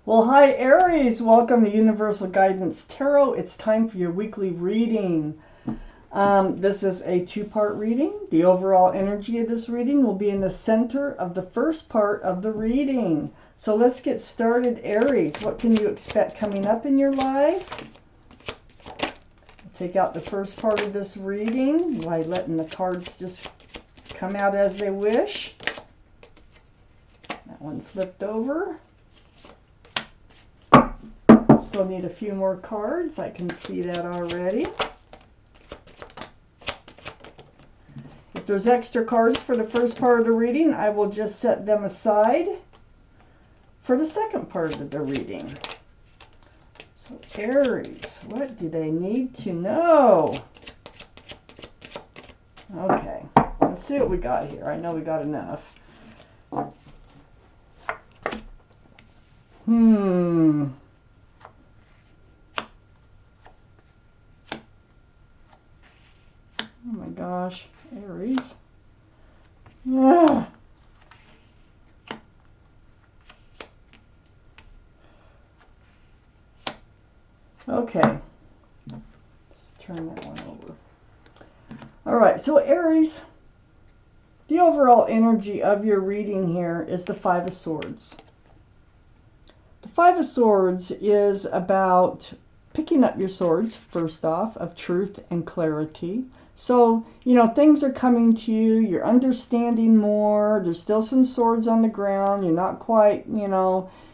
Well, hi Aries, welcome to Universal Guidance Tarot. It's time for your weekly reading. This is a two-part reading. The overall energy of this reading will be in the center of the first part of the reading. So let's get started, Aries. What can you expect coming up in your life? Take out the first part of this reading by letting the cards just come out as they wish. That one flipped over. Still need a few more cards. I can see that already. If there's extra cards for the first part of the reading, I will just set them aside for the second part of the reading. So Aries, what do they need to know? Okay, let's see what we got here. I know we got enough. Oh my gosh, Aries. Ugh. Okay, let's turn that one over. All right, so Aries, the overall energy of your reading here is the Five of Swords. The Five of Swords is about picking up your swords, first off, of truth and clarity. So, things are coming to you, you're understanding more, there's still some swords on the ground, you're not quite,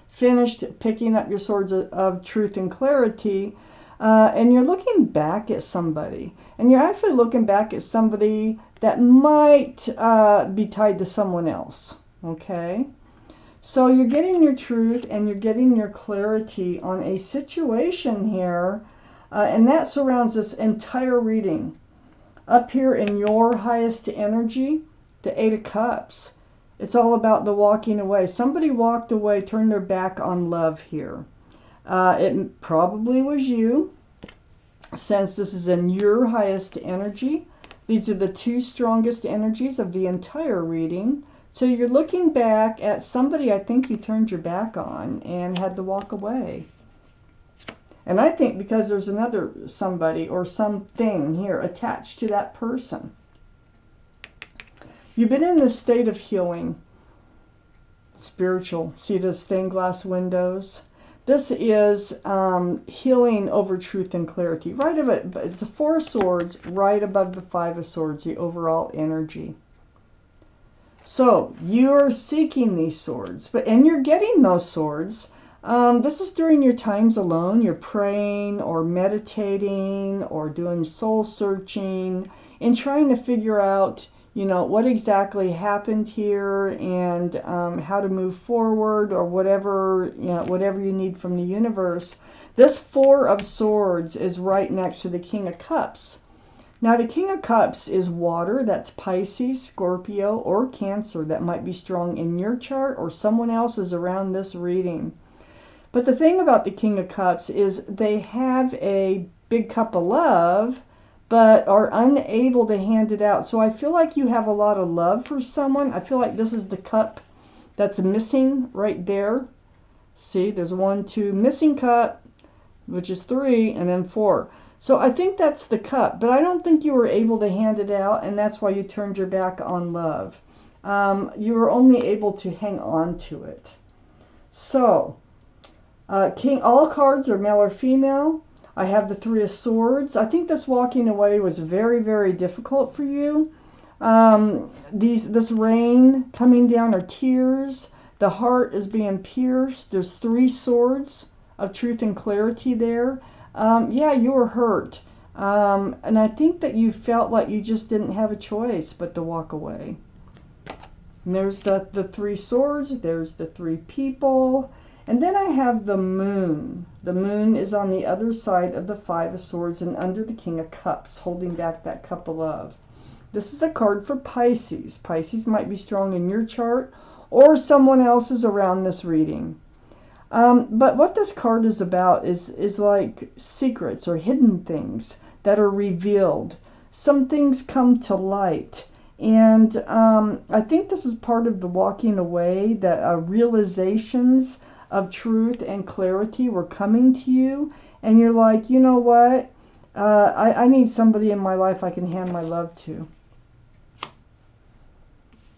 finished picking up your swords of truth and clarity, and you're looking back at somebody. And you're actually looking back at somebody that might be tied to someone else, okay? So you're getting your truth and you're getting your clarity on a situation here, and that surrounds this entire reading. Up here in your highest energy, the Eight of Cups. It's all about the walking away. Somebody walked away, turned their back on love here. It probably was you, since this is in your highest energy. These are the two strongest energies of the entire reading. So you're looking back at somebody I think you turned your back on and had to walk away. And I think because there's another somebody or something here attached to that person. You've been in this state of healing, spiritual. See the stained glass windows? This is healing over truth and clarity. Right of it, but it's a Four of Swords right above the Five of Swords, the overall energy. So you're seeking these swords, and you're getting those swords. This is during your times alone. You're praying or meditating or doing soul searching and trying to figure out, what exactly happened here and how to move forward or whatever, whatever you need from the universe. This Four of Swords is right next to the King of Cups. Now, the King of Cups is water. That's Pisces, Scorpio, or Cancer. That might be strong in your chart or someone else's around this reading. But the thing about the King of Cups is they have a big cup of love, but are unable to hand it out. So I feel like you have a lot of love for someone. I feel like this is the cup that's missing right there. See, there's 1, 2, missing cup, which is 3, and then 4. So I think that's the cup, but I don't think you were able to hand it out, and that's why you turned your back on love. You were only able to hang on to it. So, all cards are male or female. I have the Three of Swords. I think this walking away was very, very difficult for you. This rain coming down are tears. The heart is being pierced. There's 3 swords of truth and clarity there. Yeah, you were hurt. And I think that you felt like you just didn't have a choice but to walk away. And there's the 3 swords. There's the 3 people. And then I have the Moon. The Moon is on the other side of the Five of Swords and under the King of Cups, holding back that cup of love. This is a card for Pisces. Pisces might be strong in your chart or someone else's around this reading. But what this card is about is like secrets or hidden things that are revealed. Some things come to light. And I think this is part of the walking away, the realizations of truth and clarity were coming to you, and you're like, you know what? I need somebody in my life I can hand my love to.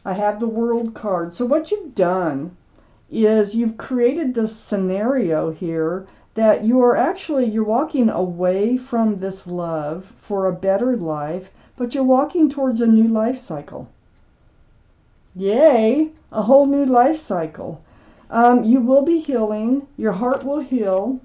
I have the World card. So what you've done is you've created this scenario here that you're walking away from this love for a better life, but you're walking towards a new life cycle. Yay, a whole new life cycle. You will be healing, your heart will heal.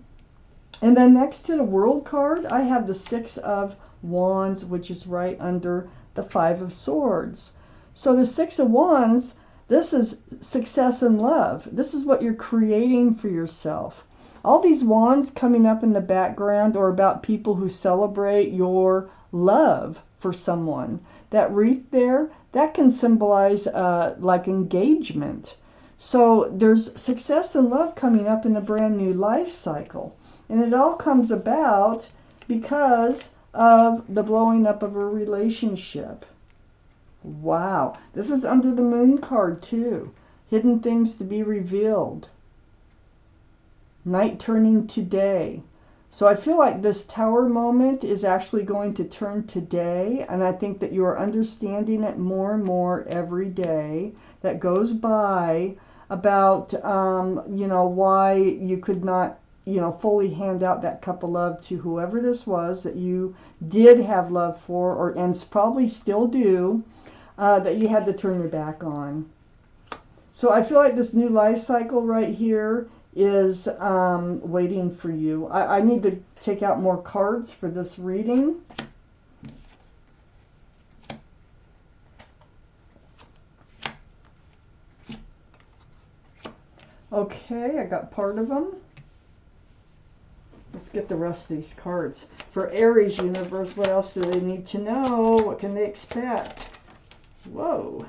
And then next to the World card, I have the Six of Wands, which is right under the Five of Swords. So the Six of Wands, this is success in love. This is what you're creating for yourself. All these wands coming up in the background are about people who celebrate your love for someone. That wreath there, that can symbolize like engagement. So there's success in love coming up in a brand new life cycle. And it all comes about because of the blowing up of a relationship. Wow. This is under the Moon card too. Hidden things to be revealed. Night turning to day. So I feel like this Tower moment is actually going to turn to day. And I think that you are understanding it more and more every day that goes by about, why you could not, fully hand out that cup of love to whoever this was that you did have love for, and probably still do. That you had to turn your back on. So I feel like this new life cycle right here is waiting for you. I need to take out more cards for this reading. Okay, I got part of them. Let's get the rest of these cards. For Aries universe, what else do they need to know? What can they expect? Whoa.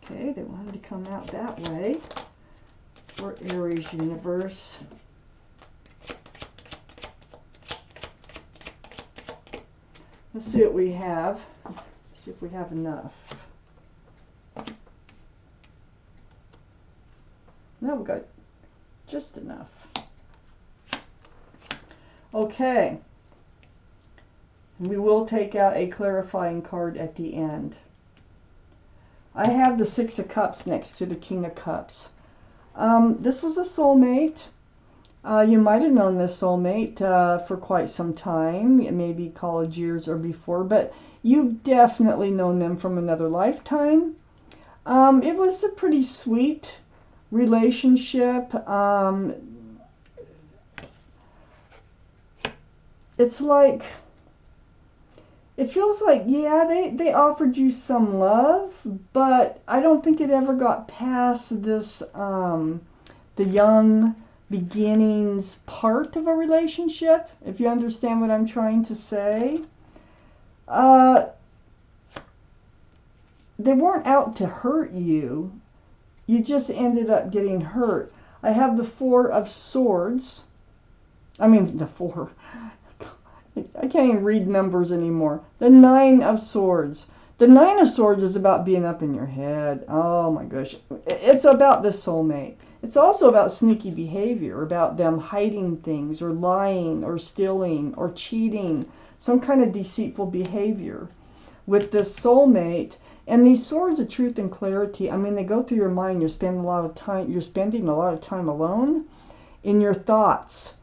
Okay, they wanted to come out that way. For Aries universe. Let's see what we have. See if we have enough. No, we got just enough. Okay. We will take out a clarifying card at the end. I have the Six of Cups next to the King of Cups. This was a soulmate. You might have known this soulmate for quite some time, maybe college years or before, but you've definitely known them from another lifetime. It was a pretty sweet relationship. It's like, it feels like, yeah, they offered you some love, but I don't think it ever got past this, the young beginnings part of a relationship, if you understand what I'm trying to say. They weren't out to hurt you. You just ended up getting hurt. I have the Four of Swords. I mean, the Four. I can't even read numbers anymore. The Nine of Swords. The Nine of Swords is about being up in your head. Oh my gosh. It's about this soulmate. It's also about sneaky behavior, about them hiding things or lying or stealing or cheating, some kind of deceitful behavior with this soulmate. And these swords of truth and clarity, I mean, they go through your mind. You're spending a lot of time alone in your thoughts.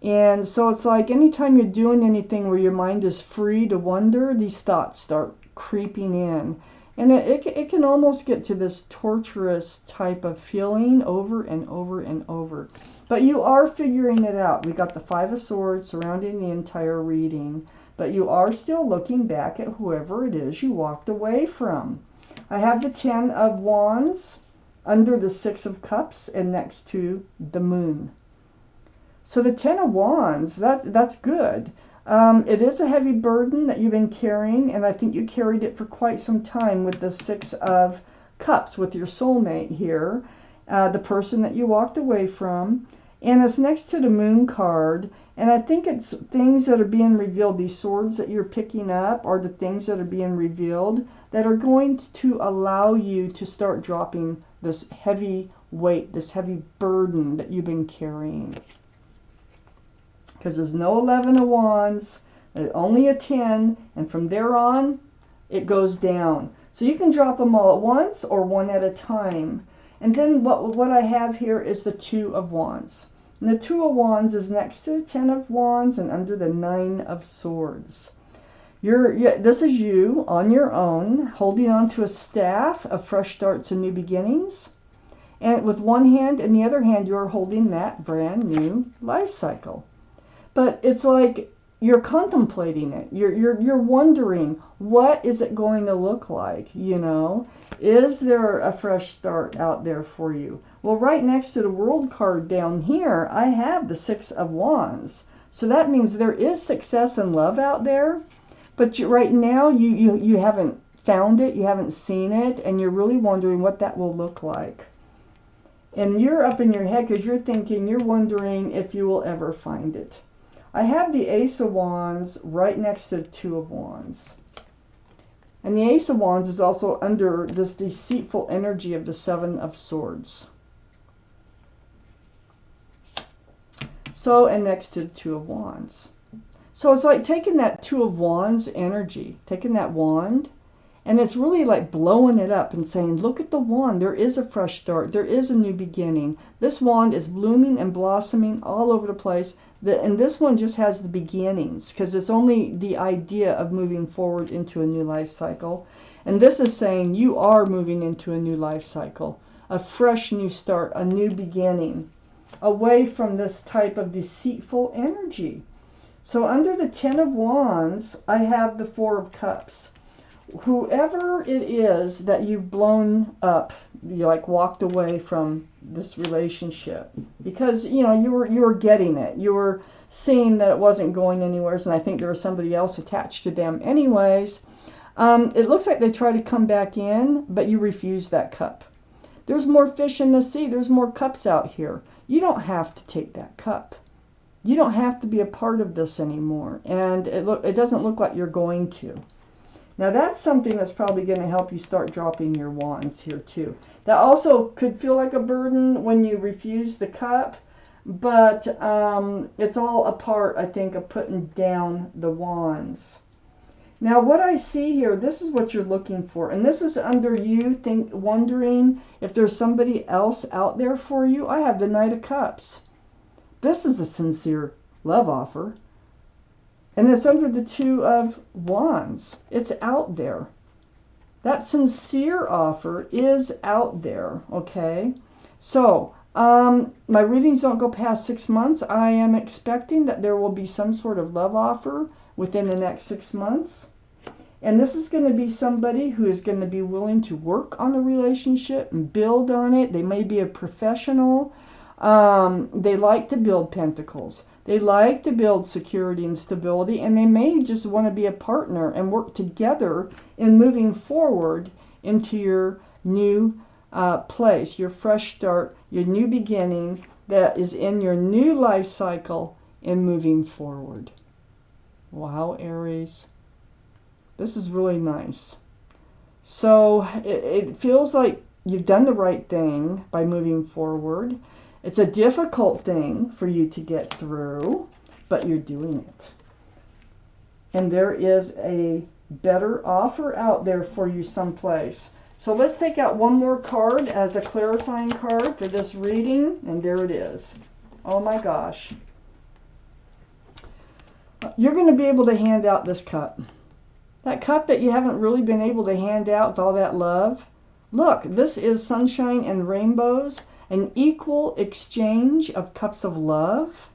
And so it's like anytime you're doing anything where your mind is free to wonder, these thoughts start creeping in. And it can almost get to this torturous type of feeling over and over and over. But you are figuring it out. We got the Five of Swords surrounding the entire reading. But you are still looking back at whoever it is you walked away from. I have the Ten of Wands under the Six of Cups and next to the Moon. So the Ten of Wands, that's good. It is a heavy burden that you've been carrying, and I think you carried it for quite some time with the Six of Cups with your soulmate here, the person that you walked away from. And it's next to the Moon card, and I think it's things that are being revealed. These swords that you're picking up are the things that are being revealed that are going to allow you to start dropping this heavy weight, this heavy burden that you've been carrying. Because there's no 11 of Wands, only a 10, and from there on, it goes down. So you can drop them all at once or one at a time. And then what I have here is the 2 of Wands. And the 2 of Wands is next to the 10 of Wands and under the 9 of Swords. This is you on your own, holding on to a staff of fresh starts and new beginnings. And with one hand and the other hand, you're holding that brand new life cycle. But it's like you're contemplating it. You're wondering, what is it going to look like? You know, is there a fresh start out there for you? Well, right next to the World card down here, I have the 6 of Wands. So that means there is success and love out there. But right now, you haven't found it, you haven't seen it, and you're really wondering what that will look like. And you're up in your head because you're wondering if you will ever find it. I have the Ace of Wands right next to the 2 of Wands. And the Ace of Wands is also under this deceitful energy of the 7 of Swords. So, and next to the 2 of Wands. So it's like taking that 2 of Wands energy, taking that wand, and it's really like blowing it up and saying, look at the wand. There is a fresh start. There is a new beginning. This wand is blooming and blossoming all over the place. And this one just has the beginnings because it's only the idea of moving forward into a new life cycle. And this is saying you are moving into a new life cycle, a fresh new start, a new beginning, away from this type of deceitful energy. So under the 10 of Wands, I have the 4 of Cups. Whoever it is that you've blown up, you like walked away from this relationship because, you know, you were getting it. You were seeing that it wasn't going anywhere, and I think there was somebody else attached to them anyways. It looks like they try to come back in, but you refuse that cup. There's more fish in the sea. There's more cups out here. You don't have to take that cup. You don't have to be a part of this anymore, and it doesn't look like you're going to. Now that's something that's probably going to help you start dropping your wands here too. That also could feel like a burden when you refuse the cup, but it's all a part, I think, of putting down the wands. Now what I see here, this is what you're looking for, and this is under you wondering if there's somebody else out there for you. I have the Knight of Cups. This is a sincere love offer. And it's under the 2 of Wands. It's out there. That sincere offer is out there, okay? So, my readings don't go past 6 months. I am expecting that there will be some sort of love offer within the next 6 months. And this is going to be somebody who is going to be willing to work on the relationship and build on it. They may be a professional. They like to build pentacles. They like to build security and stability, and they may just want to be a partner and work together in moving forward into your new place, your fresh start, your new beginning that is in your new life cycle in moving forward. Wow, Aries. This is really nice. So it feels like you've done the right thing by moving forward. It's a difficult thing for you to get through, but you're doing it. And there is a better offer out there for you someplace. So let's take out one more card as a clarifying card for this reading, and there it is. Oh my gosh. You're going to be able to hand out this cup. That cup that you haven't really been able to hand out with all that love. Look, this is sunshine and rainbows. An equal exchange of cups of love,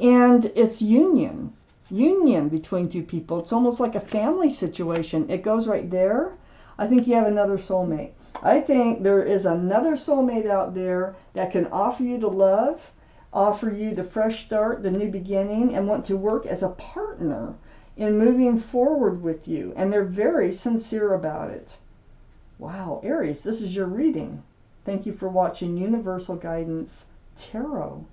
and it's union between two people. It's almost like a family situation. It goes right there. I think you have another soulmate. I think there is another soulmate out there that can offer you the love, offer you the fresh start, the new beginning, and want to work as a partner in moving forward with you, and they're very sincere about it. Wow, Aries, this is your reading. Thank you for watching Universal Guidance Tarot.